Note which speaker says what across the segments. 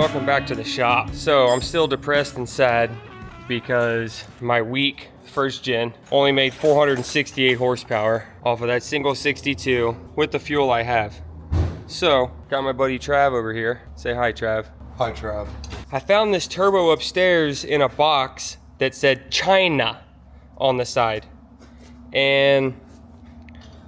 Speaker 1: welcome back to the shop. So I'm still depressed and sad because my weak first gen only made 468 horsepower off of that single 62 with the fuel I have. So got my buddy Trav over here. Say hi, Trav.
Speaker 2: Hi, Trav.
Speaker 1: I found this turbo upstairs in a box that said China on the side, and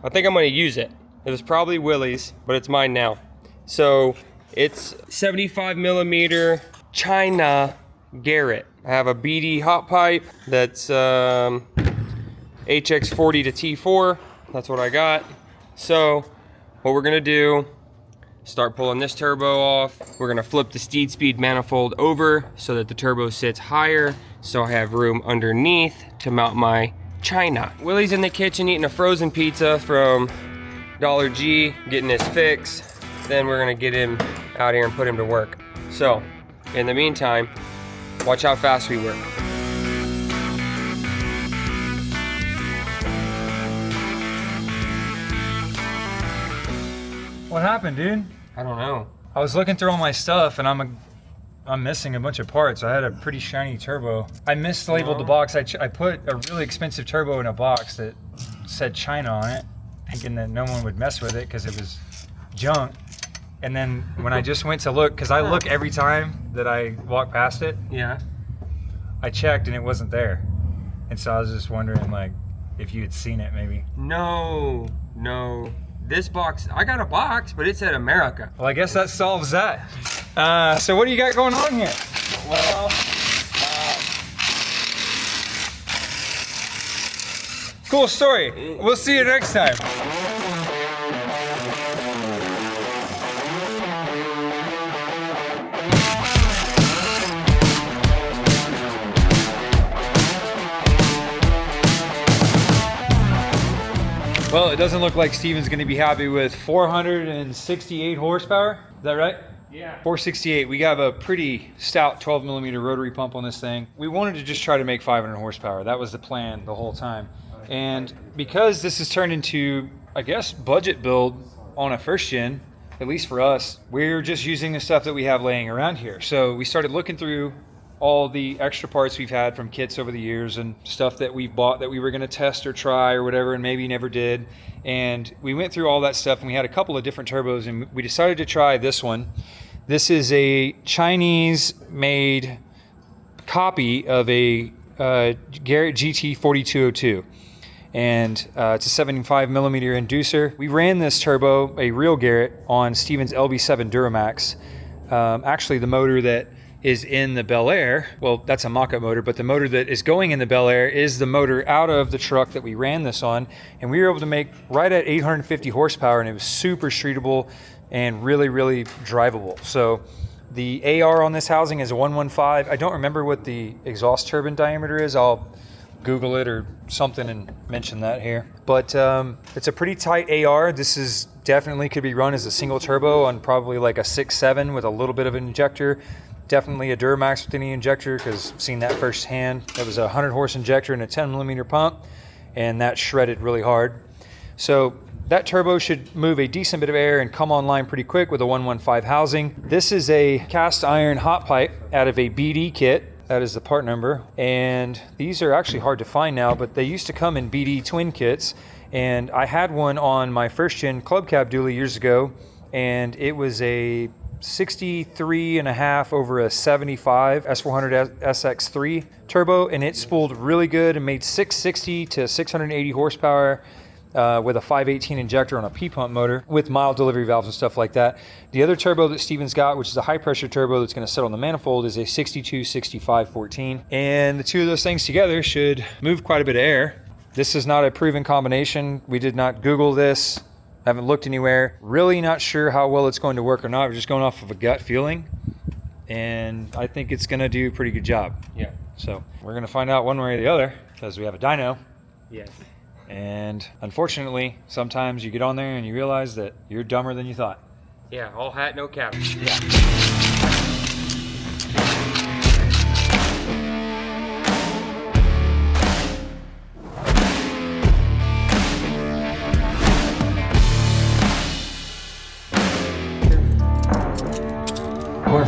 Speaker 1: I think I'm gonna use it. It was probably Willie's, but it's mine now. So it's 75 millimeter China Garrett. I have a BD hot pipe that's HX40 to T4. That's what I got. So what we're gonna do, start pulling this turbo off. We're gonna flip the steed speed manifold over so that the turbo sits higher, so I have room underneath to mount my China. Willie's in the kitchen eating a frozen pizza from Dollar G, getting his fix. Then we're gonna get him out here and put him to work. So, in the meantime, watch how fast we work.
Speaker 3: What happened, dude?
Speaker 1: I don't know.
Speaker 3: I was looking through all my stuff and I'm missing a bunch of parts. I had a pretty shiny turbo. I mislabeled the box. I put a really expensive turbo in a box that said China on it, thinking that no one would mess with it because it was junk. And then when I just went to look, because I look every time that I walk past it,
Speaker 1: Yeah.
Speaker 3: I checked and it wasn't there. And so I was just wondering, like, if you had seen it maybe.
Speaker 1: No. This box, I got a box, but it said America.
Speaker 3: Well, I guess that solves that. So what do you got going on here?
Speaker 1: Well,
Speaker 3: Cool story. We'll see you next time. Well, it doesn't look like Steven's gonna be happy with 468 horsepower. Is that right?
Speaker 1: yeah.
Speaker 3: 468. We have a pretty stout 12 millimeter rotary pump on this thing. We wanted to just try to make 500 horsepower. That was the plan the whole time. And because this has turned into, I guess, budget build on a first gen, at least for us, we're just using the stuff that we have laying around here. So we started looking through all the extra parts we've had from kits over the years and stuff that we've bought that we were gonna test or try or whatever and maybe never did. And we went through all that stuff and we had a couple of different turbos and we decided to try this one. This is a Chinese made copy of a Garrett GT 4202. And it's a 75 millimeter inducer. We ran this turbo, a real Garrett, on Steven's LB7 Duramax. Actually the motor that is in the Bel Air, well, that's a mock-up motor, but the motor that is going in the Bel Air is the motor out of the truck that we ran this on, and we were able to make right at 850 horsepower, and it was super streetable and really, really drivable. So the AR on this housing is a 115. I don't remember what the exhaust turbine diameter is. I'll Google it or something and mention that here. But it's a pretty tight AR. This is definitely could be run as a single turbo on probably like a 6.7 with a little bit of an injector. Definitely a Duramax with any injector, because I've seen that firsthand. That was a 100 horse injector and a 10 millimeter pump, and that shredded really hard. So that turbo should move a decent bit of air and come online pretty quick with a 115 housing. This is a cast iron hot pipe out of a BD kit. That is the part number. And these are actually hard to find now, but they used to come in BD twin kits. And I had one on my first gen club cab dually years ago, and it was a 63.5 over a 75 S400 SX3 turbo, and it spooled really good and made 660 to 680 horsepower with a 518 injector on a P-pump motor with mild delivery valves and stuff like that. The other turbo that Steven's got, which is a high pressure turbo that's going to sit on the manifold, is a 62-65-14, and the two of those things together should move quite a bit of air. This is not a proven combination. We did not Google this. Haven't looked anywhere. Really not sure how well it's going to work or not. We're just going off of a gut feeling, and I think it's going to do a pretty good job.
Speaker 1: Yeah.
Speaker 3: So we're going to find out one way or the other, because we have a dyno.
Speaker 1: Yes.
Speaker 3: And unfortunately, sometimes you get on there and you realize that you're dumber than you thought.
Speaker 1: Yeah, all hat, no cap.
Speaker 3: Yeah. We're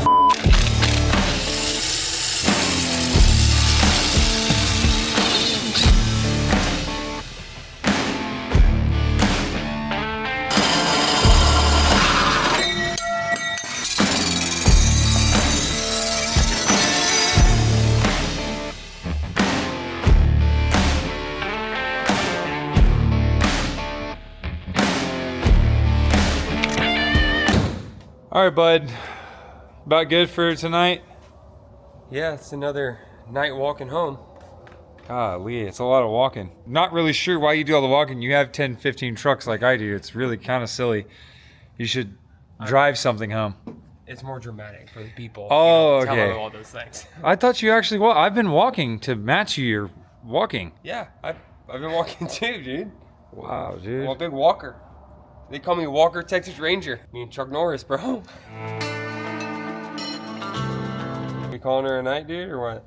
Speaker 3: All right, bud. About good for tonight?
Speaker 1: Yeah, it's another night walking home.
Speaker 3: Golly, it's a lot of walking. Not really sure why you do all the walking. You have 10, 15 trucks like I do. It's really kind of silly. You should drive something home.
Speaker 1: It's more dramatic for the people.
Speaker 3: Oh,
Speaker 1: Tell
Speaker 3: okay.
Speaker 1: them all those things.
Speaker 3: I thought you actually I've been walking to match you. You're walking.
Speaker 1: Yeah, I've been walking too, dude.
Speaker 3: Wow, dude.
Speaker 1: I'm a big walker. They call me Walker Texas Ranger. Me and Chuck Norris, bro. We calling her a night, dude, or what?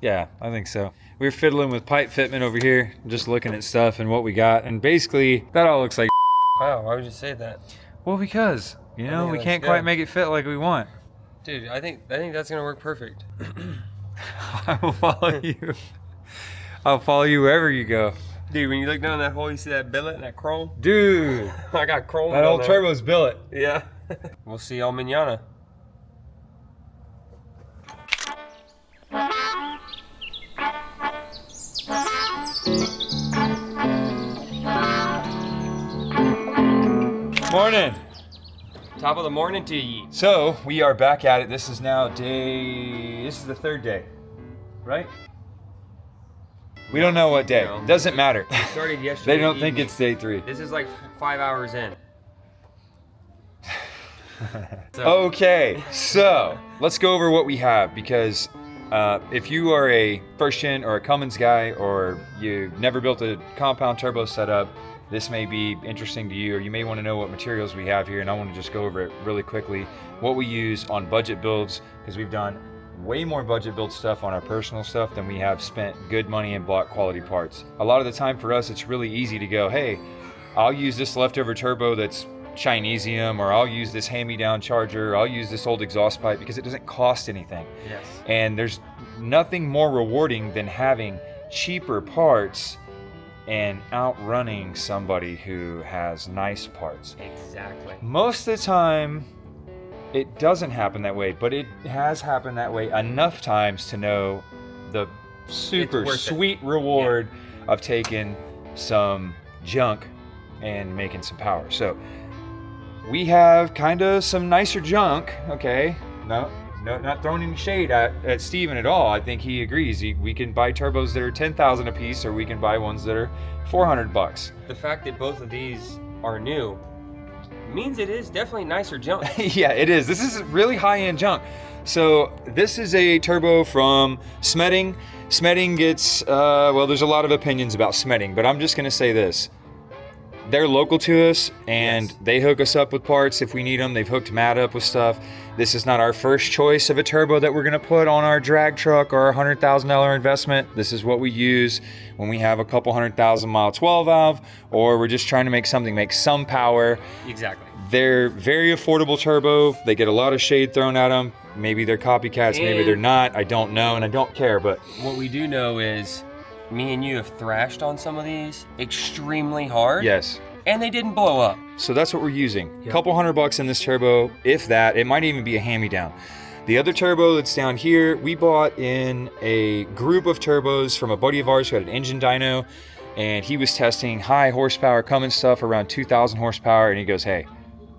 Speaker 3: Yeah, I think so. We were fiddling with pipe fitment over here, just looking at stuff and what we got, and basically that all looks like.
Speaker 1: Wow, why would you say that?
Speaker 3: Well, because we
Speaker 1: think it
Speaker 3: can't
Speaker 1: looks
Speaker 3: quite
Speaker 1: good.
Speaker 3: make it fit like we want.
Speaker 1: Dude, I think that's gonna work perfect.
Speaker 3: I will follow you. I'll follow you wherever you go.
Speaker 1: Dude, when you look down that hole, you see that billet and that chrome?
Speaker 3: Dude,
Speaker 1: I got chrome.
Speaker 3: that
Speaker 1: down
Speaker 3: old
Speaker 1: there.
Speaker 3: turbo's billet.
Speaker 1: Yeah. We'll see y'all manana.
Speaker 3: Morning.
Speaker 1: Top of the morning to ye.
Speaker 3: So we are back at it. This is the third day, right? We don't know what day.
Speaker 1: No.
Speaker 3: Doesn't matter.
Speaker 1: We started yesterday.
Speaker 3: They don't think
Speaker 1: evening.
Speaker 3: it's day 3.
Speaker 1: This is like 5 hours in.
Speaker 3: Okay, so let's go over what we have, because if you are a first gen or a Cummins guy, or you've never built a compound turbo setup, this may be interesting to you, or you may want to know what materials we have here, and I want to just go over it really quickly. What we use on budget builds, because we've done way more budget build stuff on our personal stuff than we have spent good money in block quality parts. A lot of the time for us, it's really easy to go, hey, I'll use this leftover turbo that's Chinesium, or I'll use this hand-me-down charger, or I'll use this old exhaust pipe, because it doesn't cost anything.
Speaker 1: Yes.
Speaker 3: And there's nothing more rewarding than having cheaper parts and outrunning somebody who has nice parts.
Speaker 1: Exactly.
Speaker 3: Most of the time, it doesn't happen that way, but it has happened that way enough times to know the super
Speaker 1: worth it.
Speaker 3: sweet reward of taking some junk and making some power. So we have kind of some nicer junk, okay? No, not throwing any shade at Steven at all. I think he agrees. We can buy turbos that are 10,000 a piece, or we can buy ones that are 400 bucks.
Speaker 1: The fact that both of these are new means it is definitely nicer junk.
Speaker 3: Yeah, it is. This is really high-end junk. So this is a turbo from Smedding. Smedding gets, well, there's a lot of opinions about Smedding, but I'm just gonna say this. They're local to us, and
Speaker 1: Yes.
Speaker 3: they hook us up with parts if we need them. They've hooked Matt up with stuff. This is not our first choice of a turbo that we're gonna put on our drag truck or our $100,000 investment. This is what we use when we have a couple 100,000 mile 12 valve, or we're just trying to make something make some power.
Speaker 1: Exactly.
Speaker 3: They're very affordable turbo. They get a lot of shade thrown at them. Maybe they're copycats, maybe
Speaker 1: And-
Speaker 3: they're not. I don't know, and I don't care, but
Speaker 1: What we do know is me and you have thrashed on some of these extremely hard.
Speaker 3: yes.
Speaker 1: And they didn't blow up.
Speaker 3: So that's what we're using. A
Speaker 1: Yep.
Speaker 3: couple $100 in this turbo, if that. It might even be a hand-me-down. The other turbo that's down here, we bought in a group of turbos from a buddy of ours who had an engine dyno, and he was testing high horsepower Cummins stuff around 2,000 horsepower, and he goes, hey,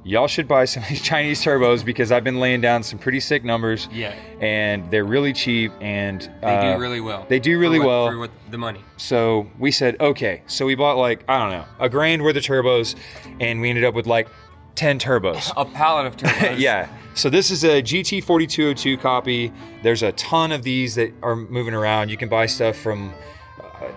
Speaker 3: y'all should buy some of these Chinese turbos, because I've been laying down some pretty sick numbers,
Speaker 1: Yeah.
Speaker 3: and they're really cheap, and
Speaker 1: They do really well.
Speaker 3: They do really well.
Speaker 1: For what the money.
Speaker 3: So we said, okay. So we bought like, I don't know, $1,000 worth of turbos, and we ended up with like 10 turbos.
Speaker 1: A pallet of turbos.
Speaker 3: Yeah. So this is a GT4202 copy. There's a ton of these that are moving around. You can buy stuff from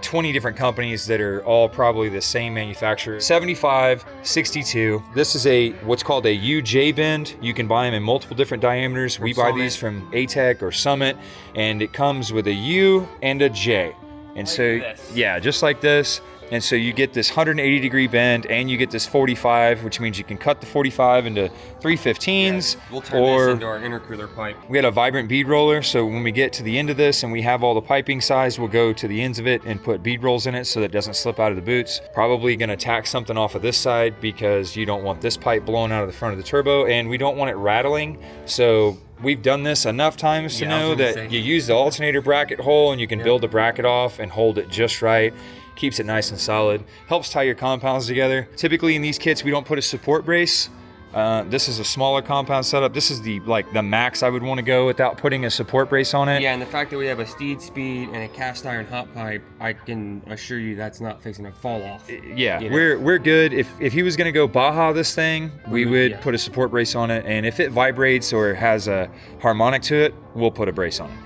Speaker 3: 20 different companies that are all probably the same manufacturer. 75, 62. This is what's called a UJ bend. You can buy them in multiple different diameters. We buy
Speaker 1: Summit.
Speaker 3: these from ATEC or Summit, and it comes with a U and a J. And
Speaker 1: Like
Speaker 3: so,
Speaker 1: this.
Speaker 3: yeah, just like this. And so you get this 180 degree bend, and you get this 45, which means you can cut the 45 into 315s.
Speaker 1: We'll turn
Speaker 3: or
Speaker 1: this into our intercooler pipe.
Speaker 3: we got a vibrant bead roller, so when we get to the end of this and we have all the piping size, we'll go to the ends of it and put bead rolls in it so that it doesn't slip out of the boots. Probably gonna tack something off of this side, because you don't want this pipe blowing out of the front of the turbo, and we don't want it rattling. So we've done this enough times to
Speaker 1: Yeah, I was
Speaker 3: know
Speaker 1: gonna
Speaker 3: that
Speaker 1: say.
Speaker 3: you use the alternator bracket hole, and you can build the bracket off and hold it just right. Keeps it nice and solid. Helps tie your compounds together. Typically in these kits, we don't put a support brace This is a smaller compound setup. This is the max I would want to go without putting a support brace on it.
Speaker 1: Yeah, and the fact that we have a steed speed and a cast iron hot pipe, I can assure you that's not fixing to fall off.
Speaker 3: Yeah,
Speaker 1: you know?
Speaker 3: we're good. If he was gonna go Baja this thing, we would
Speaker 1: yeah.
Speaker 3: put a support brace on it, and if it vibrates or has a harmonic to it, we'll put a brace on it.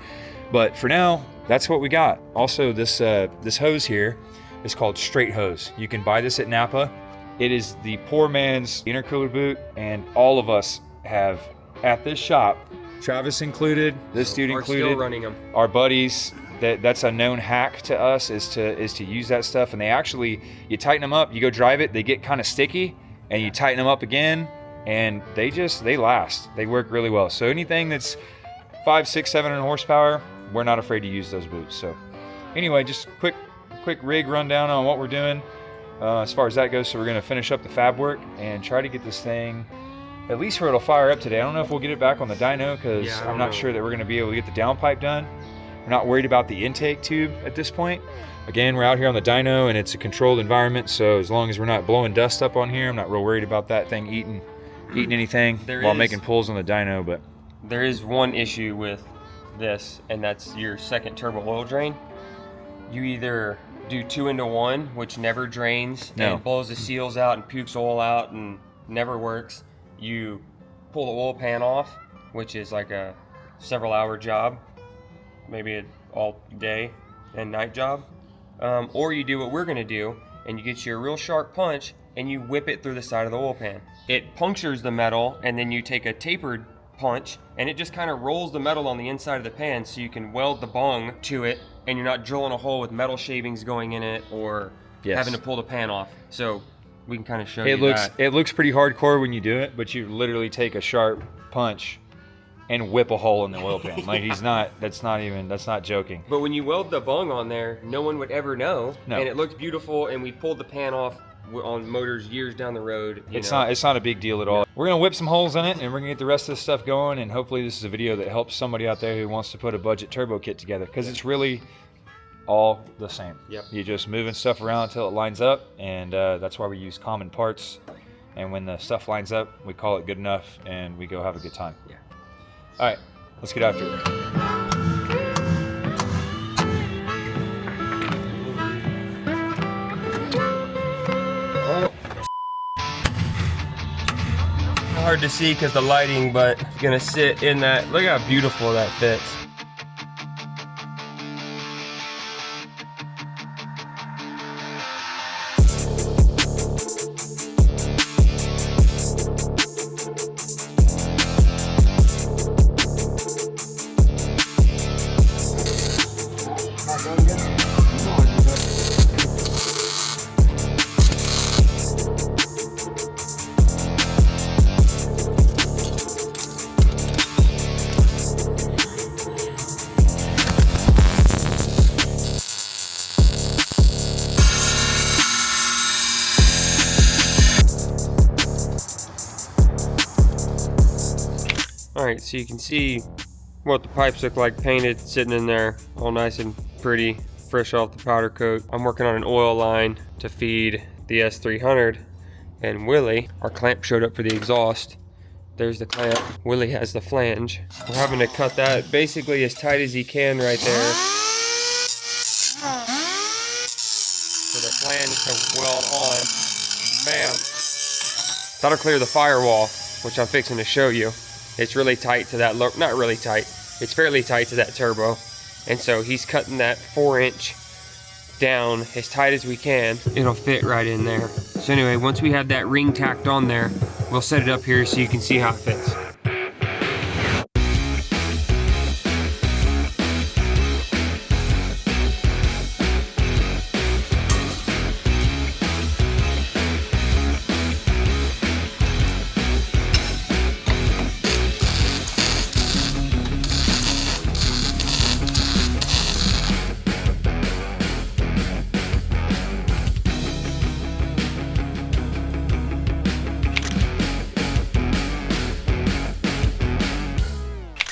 Speaker 3: But for now, that's what we got. Also, this hose here is called straight hose. You can buy this at Napa. It is the poor man's intercooler boot, and all of us have at this shop, Travis included, this dude included,
Speaker 1: still running them.
Speaker 3: Our buddies. That's a known hack to us is to use that stuff. And they actually, you tighten them up, you go drive it, they get kind of sticky, and you tighten them up again, and they last. They work really well. So anything that's 500, 600, 700 horsepower, we're not afraid to use those boots. So anyway, just quick rig rundown on what we're doing. As far as that goes, so we're going to finish up the fab work and try to get this thing at least where it'll fire up today. I don't know if we'll get it back on the dyno because I'm not sure that we're going to be able to get the downpipe done. We're not worried about the intake tube at this point. Again, we're out here on the dyno and it's a controlled environment, so as long as we're not blowing dust up on here, I'm not real worried about that thing eating anything while making pulls on the dyno. But
Speaker 1: there is one issue with this, and that's your second turbo oil drain. You either do 2 into 1, which never drains and blows the seals out and pukes oil out and never works. You pull the oil pan off, which is like a several hour job, maybe an all day and night job. Or you do what we're gonna do, and you get you a real sharp punch and you whip it through the side of the oil pan. It punctures the metal, and then you take a tapered punch and it just kind of rolls the metal on the inside of the pan so you can weld the bung to it, and you're not drilling a hole with metal shavings going in it or having to pull the pan off. So we can kind of show you that.
Speaker 3: It looks pretty hardcore when you do it, but you literally take a sharp punch and whip a hole in the oil pan. Like that's not joking.
Speaker 1: But when you weld the bung on there, no one would ever know.
Speaker 3: No.
Speaker 1: And it looks beautiful, and we pulled the pan off on motors years down the road.
Speaker 3: It's not a big deal at all. We're gonna whip some holes in it, and we're gonna get the rest of this stuff going, and hopefully this is a video that helps somebody out there who wants to put a budget turbo kit together, because it's really all the same.
Speaker 1: Yep.
Speaker 3: You're just moving stuff around until it lines up, and that's why we use common parts. And when the stuff lines up, we call it good enough, and we go have a good time.
Speaker 1: Yeah.
Speaker 3: All right, let's get after it.
Speaker 1: Hard to see because the lighting, but it's gonna sit in that. Look how beautiful that fits. Alright, so you can see what the pipes look like painted, sitting in there all nice and pretty, fresh off the powder coat. I'm working on an oil line to feed the S300, and Willie, our clamp showed up for the exhaust. There's the clamp. Willie has the flange. We're having to cut that basically as tight as he can right there, for the flange to weld on. Bam. That'll clear the firewall, which I'm fixing to show you. It's really tight to that, not really tight, it's fairly tight to that turbo. And so he's cutting that 4-inch down as tight as we can. It'll fit right in there. So anyway, once we have that ring tacked on there, we'll set it up here so you can see how it fits.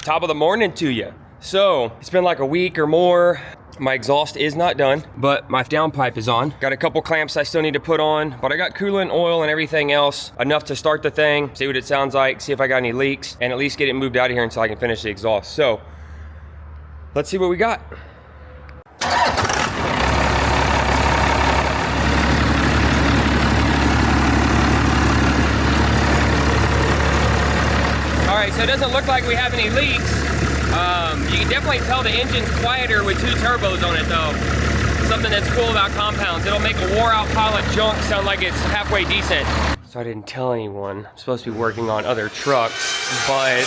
Speaker 1: Top of the morning to you. So it's been like a week or more. My exhaust is not done, but my downpipe is on. Got a couple clamps I still need to put on, but I got coolant, oil, and everything else, enough to start the thing, see what it sounds like, see if I got any leaks, and at least get it moved out of here until I can finish the exhaust. So, let's see what we got. All right, so it doesn't look like we have any leaks. You can definitely tell the engine's quieter with 2 turbos on it though. Something that's cool about compounds. It'll make a wore out pile of junk sound like it's halfway decent. So I didn't tell anyone. I'm supposed to be working on other trucks, but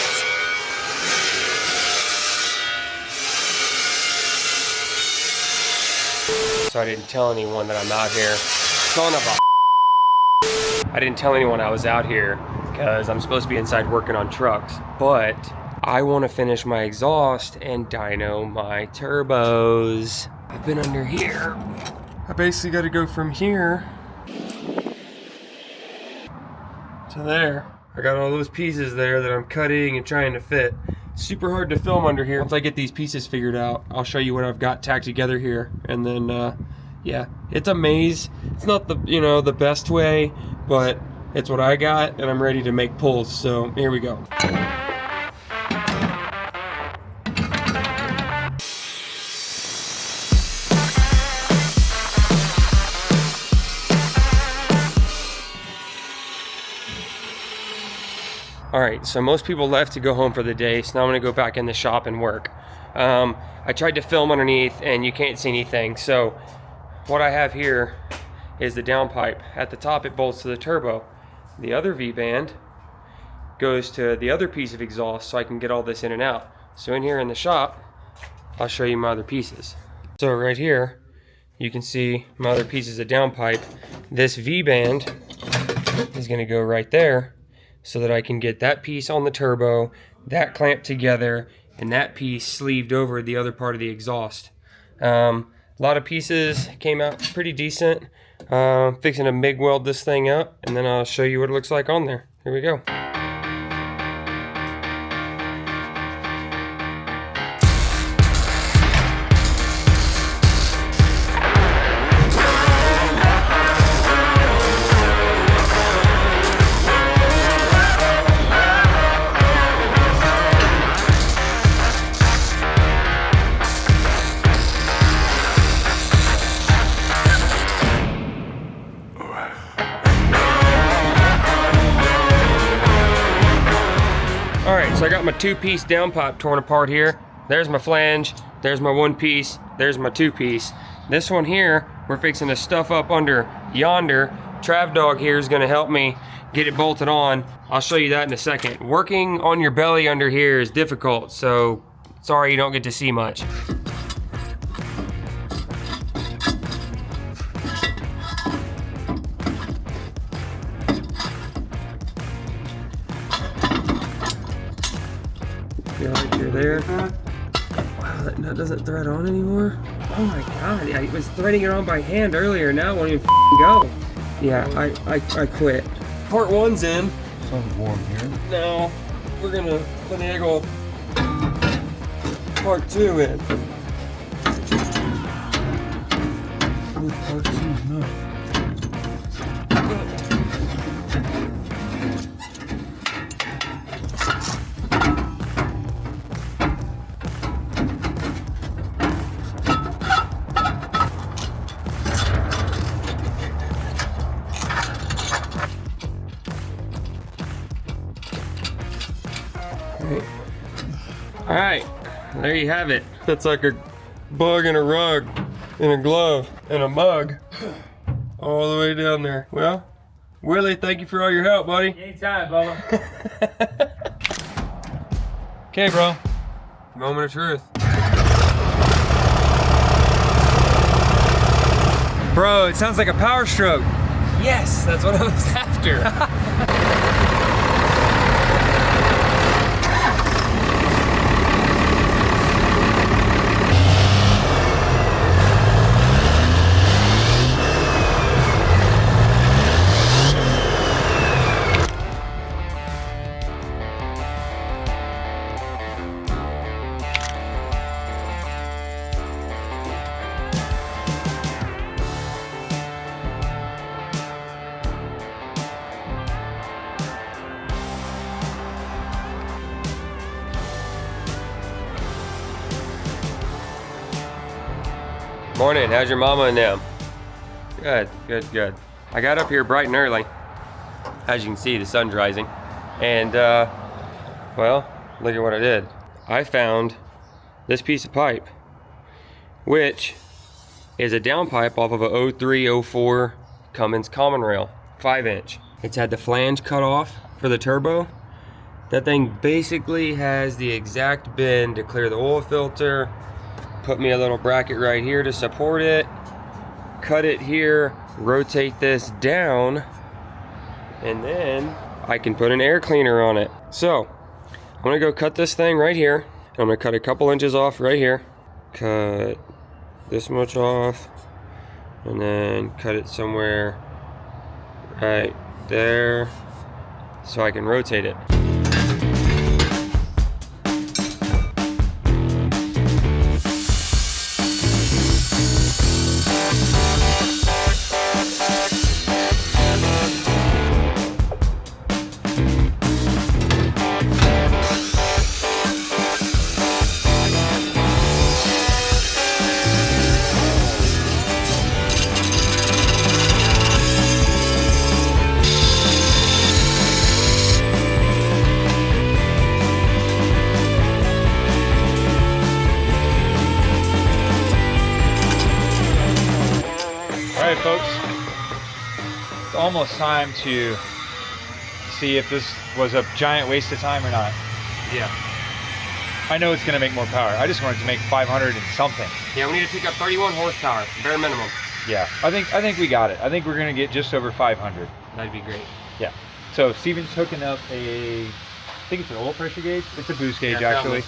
Speaker 1: so I didn't tell anyone that I'm out here. Son of a I didn't tell anyone I was out here because I'm supposed to be inside working on trucks, but I want to finish my exhaust and dyno my turbos. I've been under here. I basically got to go from here to there. I got all those pieces there that I'm cutting and trying to fit. Super hard to film under here. Once I get these pieces figured out, I'll show you what I've got tacked together here. And then, yeah, it's a maze. It's not the, you know, the best way, but it's what I got and I'm ready to make pulls. So here we go. All right, so most people left to go home for the day, so now I'm gonna go back in the shop and work. I tried to film underneath and you can't see anything, so what I have here is the downpipe. At the top it bolts to the turbo. The other V-band goes to the other piece of exhaust so I can get all this in and out. So in here in the shop, I'll show you my other pieces. So right here, you can see my other pieces of downpipe. This V-band is gonna go right there, so that I can get that piece on the turbo, that clamped together, and that piece sleeved over the other part of the exhaust. A lot of pieces came out pretty decent. Fixing to MIG weld this thing up, and then I'll show you what it looks like on there. Here we go. Alright, so I got my 2-piece downpipe torn apart here. There's my flange, there's my 1-piece, there's my 2-piece. This one here, we're fixing to stuff up under yonder. Trav Dog here is gonna help me get it bolted on. I'll show you that in a second. Working on your belly under here is difficult, so sorry you don't get to see much. Feel like you're there. Wow, that nut doesn't thread on anymore. Oh my god, I was threading it on by hand earlier, now it won't even go. Yeah, I quit. Part 1's in.
Speaker 2: Sounds warm here.
Speaker 1: Now, we're gonna finagle part 2 in.
Speaker 2: Part 2's not.
Speaker 1: All right, there you have it. That's like a bug in a rug, in a glove, and a mug, all the way down there. Well, Willie, thank you for all your help, buddy.
Speaker 3: Anytime, Bubba. Okay, bro.
Speaker 1: Moment of truth.
Speaker 3: Bro, it sounds like a power stroke.
Speaker 1: Yes, that's what I was after. Morning, how's your mama and them? Good, good, good. I got up here bright and early. As you can see, the sun's rising. And, well, look at what I did. I found this piece of pipe, which is a downpipe off of a 0304 Cummins common rail, 5-inch. It's had the flange cut off for the turbo. That thing basically has the exact bend to clear the oil filter. Put me a little bracket right here to support it. Cut it here, rotate this down, and then I can put an air cleaner on it. So, I'm gonna go cut this thing right here. I'm gonna cut a couple inches off right here. Cut this much off, and then cut it somewhere right there so I can rotate it.
Speaker 3: All right, folks, it's almost time to see if this was a giant waste of time or not.
Speaker 1: Yeah.
Speaker 3: I know it's gonna make more power. I just wanted to make 500 and something.
Speaker 1: Yeah, we need to pick up 31 horsepower, bare minimum.
Speaker 3: Yeah, I think we got it. I think we're gonna get just over 500.
Speaker 1: That'd be great.
Speaker 3: Yeah. So Steven's hooking up I think it's an oil pressure gauge. It's a boost gauge,
Speaker 1: Yeah,
Speaker 3: actually.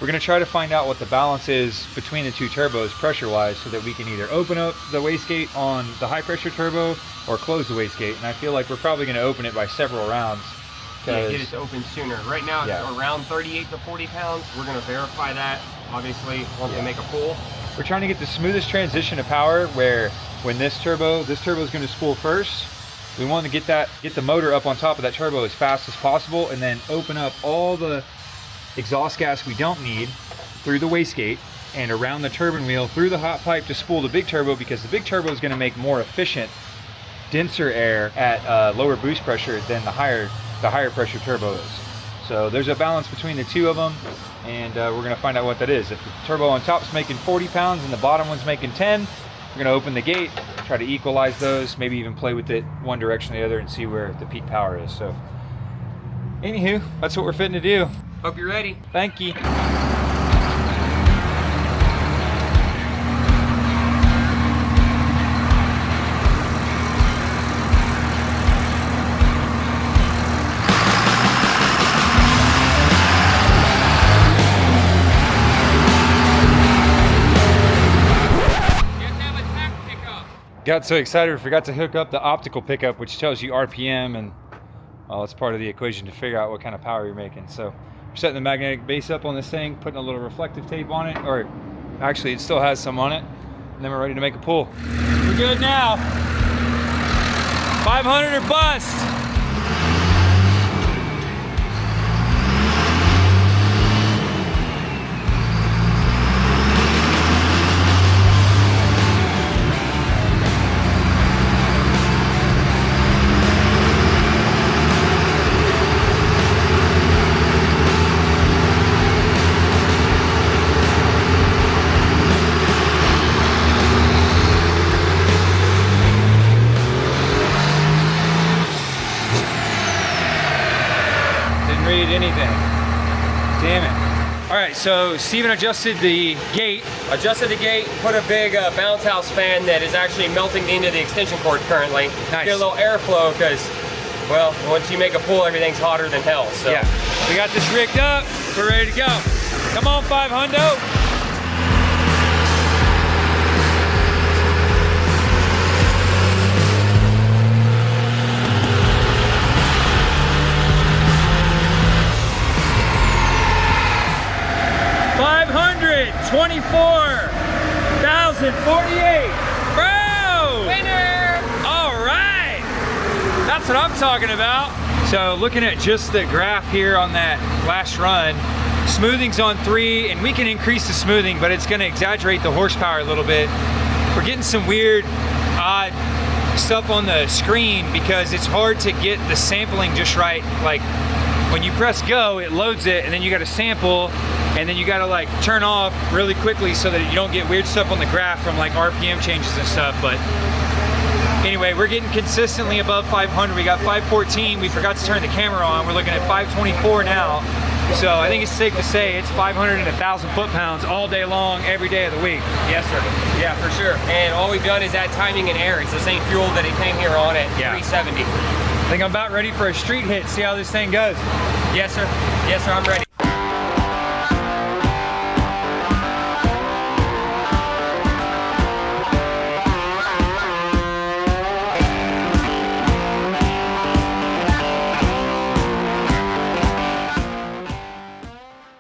Speaker 3: We're gonna try to find out what the balance is between the two turbos pressure-wise, so that we can either open up the wastegate on the high-pressure turbo or close the wastegate. And I feel like we're probably gonna open it by several rounds.
Speaker 1: Yeah, get it to open sooner. Right now,
Speaker 3: Yeah.
Speaker 1: it's around 38 to 40 pounds. We're gonna verify that, obviously, once we make a pull.
Speaker 3: We're trying to get the smoothest transition of power, where when this turbo is gonna spool first. We want to get the motor up on top of that turbo as fast as possible, and then open up all the exhaust gas we don't need through the wastegate and around the turbine wheel through the hot pipe to spool the big turbo, because the big turbo is going to make more efficient, denser air at lower boost pressure than the higher pressure turbo is. So there's a balance between the two of them, and we're going to find out what that is. If the turbo on top's making 40 pounds and the bottom one's making 10, we're going to open the gate, try to equalize those, maybe even play with it one direction or the other and see where the peak power is. So anywho, that's what we're fitting to do.
Speaker 1: Hope you're ready.
Speaker 3: Thank you. Got so excited we forgot to hook up the optical pickup, which tells you RPM, and well, it's part of the equation to figure out what kind of power you're making. So we're setting the magnetic base up on this thing, putting a little reflective tape on it, or actually it still has some on it, and then we're ready to make a pull. We're good now. 500 or bust. Anything. Damn it. All right, so Steven adjusted the gate.
Speaker 1: Adjusted the gate, put a big bounce house fan that is actually melting into the extension cord currently.
Speaker 3: Nice.
Speaker 1: Get a little airflow, because, well, once you make a pull, everything's hotter than hell. So.
Speaker 3: Yeah, we got this rigged up. We're ready to go. Come on, 500. 24,048. Bro!
Speaker 1: Winner!
Speaker 3: All right. That's what I'm talking about. So looking at just the graph here on that last run, smoothing's on 3, and we can increase the smoothing, but it's going to exaggerate the horsepower a little bit. we're getting some weird, odd stuff on the screen because it's hard to get the sampling just right. Like when you press go, it loads it, and then you got to sample, and then you got to like turn off really quickly so that you don't get weird stuff on the graph from like RPM changes and stuff. But anyway, we're getting consistently above 500. We got 514. We forgot to turn the camera on. We're looking at 524 now. So I think it's safe to say it's 500 and 1,000 foot-pounds all day long, every day of the week.
Speaker 1: Yes, sir. Yeah, for sure. And all we've done is add timing and air. It's the same fuel that it came here on at 370.
Speaker 3: I think I'm about ready for a street hit. See how this thing goes.
Speaker 1: Yes, sir. Yes, sir. I'm ready.